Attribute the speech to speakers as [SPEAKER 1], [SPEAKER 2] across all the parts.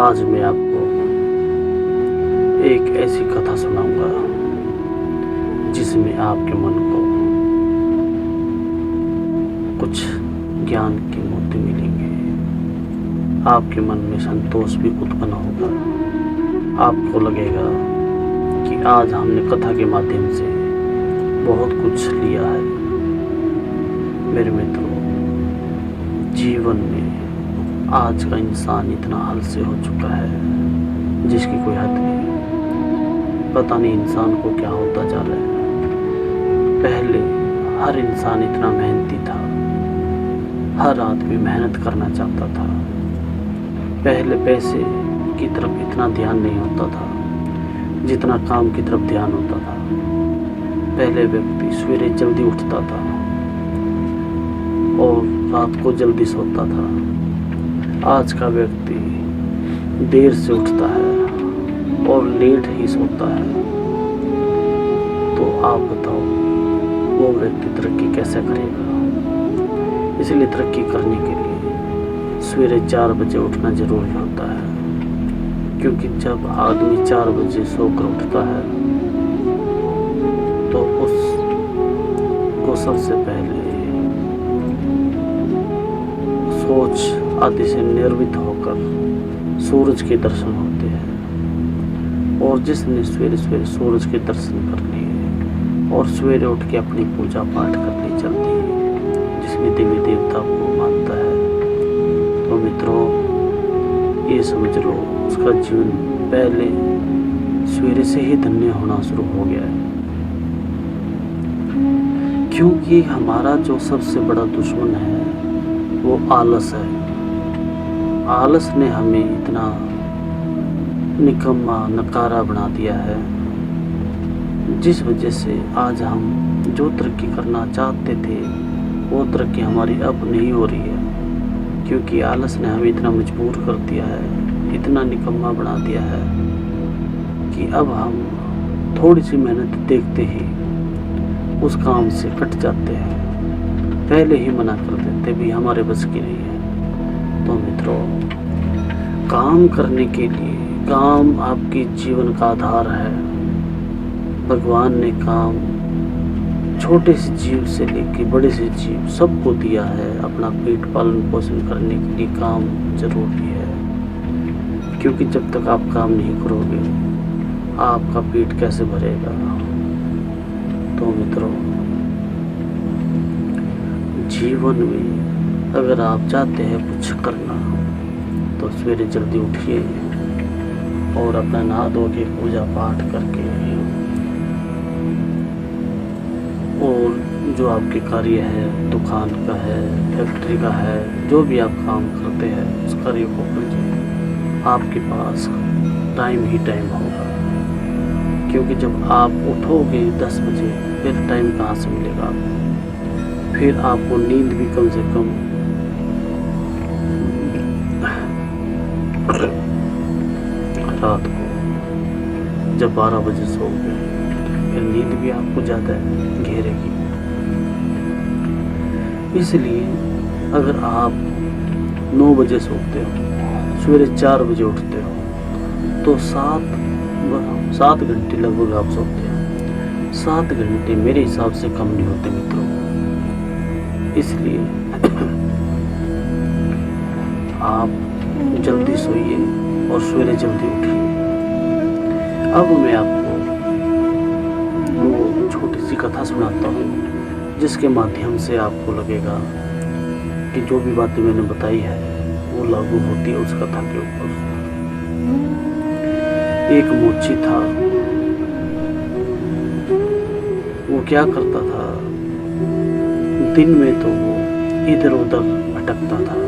[SPEAKER 1] आज मैं आपको एक ऐसी कथा सुनाऊंगा जिसमें आपके मन को कुछ ज्ञान के मोती मिलेंगे। आपके मन में संतोष भी उत्पन्न होगा। आपको लगेगा कि आज हमने कथा के माध्यम से बहुत कुछ लिया है। मेरे मित्रों, जीवन में आज का इंसान इतना आलसी हो चुका है जिसकी कोई हद नहीं। पता नहीं इंसान को क्या होता जा रहा है। पहले हर इंसान इतना मेहनती था, हर आदमी मेहनत करना चाहता था। पहले पैसे की तरफ इतना ध्यान नहीं होता था जितना काम की तरफ ध्यान होता था। पहले व्यक्ति सवेरे जल्दी उठता था और रात को जल्दी सोता था। आज का व्यक्ति देर से उठता है और लेट ही सोता है। तो आप बताओ, वो व्यक्ति तरक्की कैसे करेगा? इसलिए तरक्की करने के लिए सवेरे 4 बजे उठना ज़रूरी होता है, क्योंकि जब आदमी 4 बजे सोकर उठता है तो उसको सबसे पहले सोच आदि से निर्मित होकर सूरज के दर्शन होते हैं। और जिसने सवेरे सवेरे सूरज के दर्शन कर लिए और सवेरे उठ के अपनी पूजा पाठ करनी चलती है, जिसमें देवी देवता को मानता है, तो मित्रों ये समझ लो उसका जीवन पहले सवेरे से ही धन्य होना शुरू हो गया है। क्योंकि हमारा जो सबसे बड़ा दुश्मन है वो आलस है। आलस ने हमें इतना निकम्मा नकारा बना दिया है, जिस वजह से आज हम जो तरक्की करना चाहते थे वो तरक्की हमारी अब नहीं हो रही है। क्योंकि आलस ने हमें इतना मजबूर कर दिया है, इतना निकम्मा बना दिया है कि अब हम थोड़ी सी मेहनत देखते ही उस काम से कट जाते हैं। पहले ही मना कर देते भी हमारे बस की नहीं है। तो मित्रों, काम करने के लिए, काम आपके जीवन का आधार है। भगवान ने काम छोटे से जीव से लेकर बड़े से जीव सबको दिया है। अपना पेट पालन पोषण करने के लिए काम जरूरी है, क्योंकि जब तक आप काम नहीं करोगे आपका पेट कैसे भरेगा? तो मित्रों, जीवन में अगर आप चाहते हैं कुछ करना तो सवेरे जल्दी उठिए और अपना नहा धो के पूजा पाठ करके और जो आपके कार्य है, दुकान का है, फैक्ट्री का है, जो भी आप काम करते हैं उस कार्य को कीजिए। आपके पास टाइम ही टाइम होगा, क्योंकि जब आप उठोगे 10 बजे फिर टाइम कहाँ से मिलेगा आपको? फिर आपको नींद भी कम से कम रात को जब 12 बजे सोओगे फिर नींद भी आपको ज़्यादा घेरेगी। इसलिए अगर आप 9 बजे सोते हो, सवेरे 4 बजे उठते हो, तो 7 घंटे लगभग आप सोते हो। 7 घंटे मेरे हिसाब से कम नहीं होते मित्रों। इसलिए आप जल्दी सोइए और सवेरे जल्दी उठिए। अब मैं आपको वो छोटी सी कथा सुनाता हूँ जिसके माध्यम से आपको लगेगा कि जो भी बातें मैंने बताई है वो लागू होती है उस कथा के ऊपर। एक मोची था, वो क्या करता था, दिन में तो वो इधर उधर भटकता था।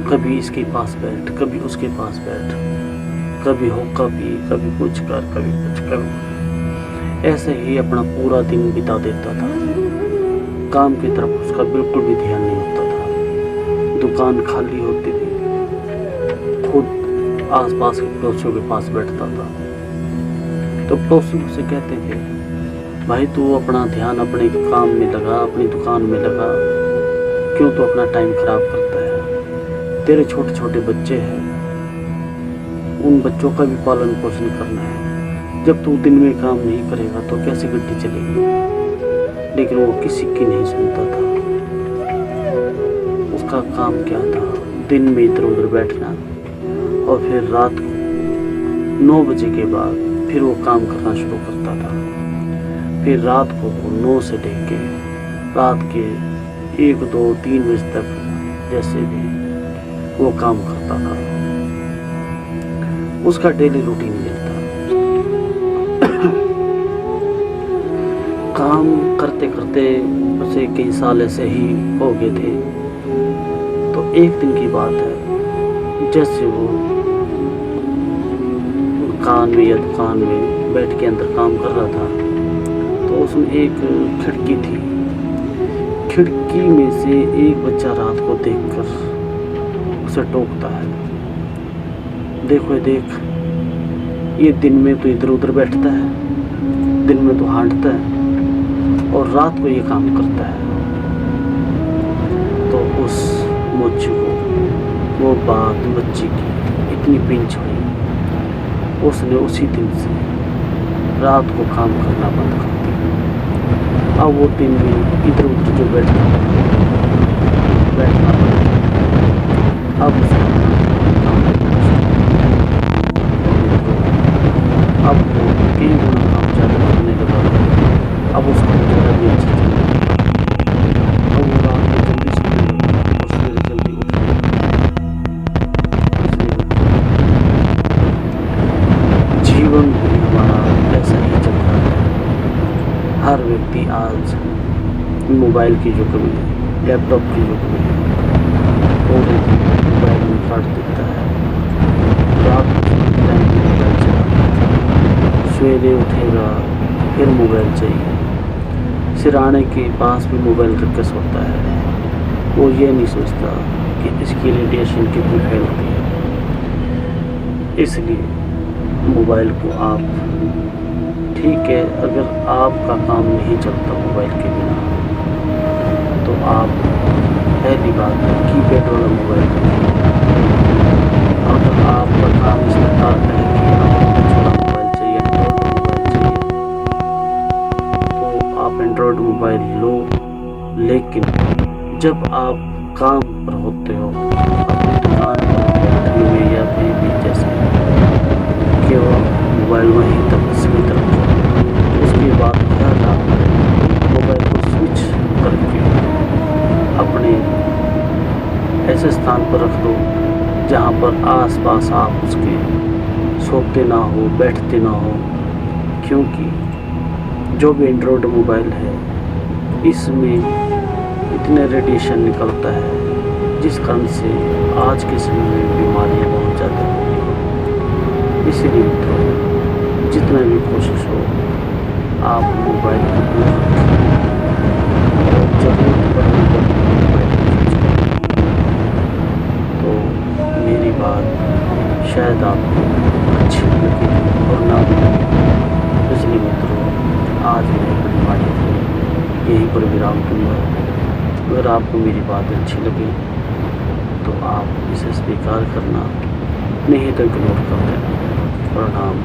[SPEAKER 1] कभी इसके पास बैठ, कभी उसके पास बैठ, कभी हुक्का पी, कभी कुछ कर, कभी कुछ कर। ऐसे ही अपना पूरा दिन बिता देता था। काम की तरफ उसका बिल्कुल भी ध्यान नहीं होता था। दुकान खाली होती थी, खुद आसपास के पड़ोसियों के पास बैठता था। तो पड़ोसी उसे कहते थे, भाई तू अपना ध्यान अपने काम में लगा, अपनी दुकान में लगा, क्यों तो अपना टाइम खराब करता है? तेरे छोटे छोटे बच्चे हैं, उन बच्चों का भी पालन पोषण करना है। जब तू दिन में काम नहीं करेगा तो कैसे गड्डी चलेगी। लेकिन वो किसी की नहीं सुनता था। उसका काम क्या था, दिन में इधर उधर बैठना और फिर रात को 9 बजे के बाद फिर वो काम करना शुरू करता था। फिर रात को 9 से लेके रात के 1, 2, 3 बजे तक जैसे भी वो काम करता था। उसका डेली रूटीन ये था। काम करते करते उसे कई साल ऐसे ही हो गए थे। तो एक दिन की बात है, जैसे वो कान में या दुकान में बैठ के अंदर काम कर रहा था, तो उसमें एक खिड़की थी। खिड़की में से एक बच्चा रात को देखकर उसे टोकता है, देखो देख, ये दिन में तो इधर उधर बैठता है, दिन में तो हांटता है और रात को ये काम करता है। तो उस मुझ को वो बात बच्ची की इतनी पिंच हुई, उसने उसी दिन से रात को काम करना बंद कर दिया। अब वो दिन में इधर उधर जो बैठना अब उसका अब वो 3 गुना काम ज़्यादा करने लगा। अब उसको ज़्यादा भी अच्छी चल रही। अब वो रात को जल्दी सोने लगा और सवेरे जल्दी उठने लगा। जीवन भी हमारा ऐसा ही चल रहा है। हर व्यक्ति आज मोबाइल की युग में, लैपटॉप की युग में पूरे दिन मोबाइल में काट देता है। रात को मोबाइल चलाता है, सवेरे उठेगा फिर मोबाइल चाहिए, सिरहाने के पास भी मोबाइल रख के सोता है। वो ये नहीं सोचता कि इसकी रेडिएशन कितनी फैलती है। इसलिए मोबाइल को आप, ठीक है, अगर आपका काम नहीं चलता मोबाइल के बिना, तो आप पहली बात है कीपैड वाला मोबाइल रखें। अगर आपका काम इस प्रकार है कि आपको छोटा मोबाइल चाहिए, एंड्रॉयड मोबाइल लो, लेकिन जब आप काम पर होते हो, अपनी दुकान पर में या कहीं भी, जैसे कि वो मोबाइल वहीं तक सीमित रखो। उसके बाद क्या आप मोबाइल को स्विच करके अपने ऐसे स्थान पर रख दो जहाँ पर आसपास आप उसके सोते ना हो, बैठते ना हो। क्योंकि जो भी एंड्रॉयड मोबाइल है, इसमें इतने रेडिएशन निकलता है जिस कारण से आज के समय में बीमारियां बहुत ज़्यादा हो रही हैं। इसीलिए मित्रों, जितना भी कोशिश हो आप मोबाइल को दूर रखें और ज़रूरत पड़ने पर मोबाइल को। तो मेरी बात शायद आपको अच्छी लगे और ना भी लगे। इसलिए मित्रों, आज मैं अपनी वाणी को यहीं पर विराम दूंगा। अगर आपको मेरी बात अच्छी लगी तो आप इसे स्वीकार करना, नहीं तो इग्नोर कर देना। प्रणाम।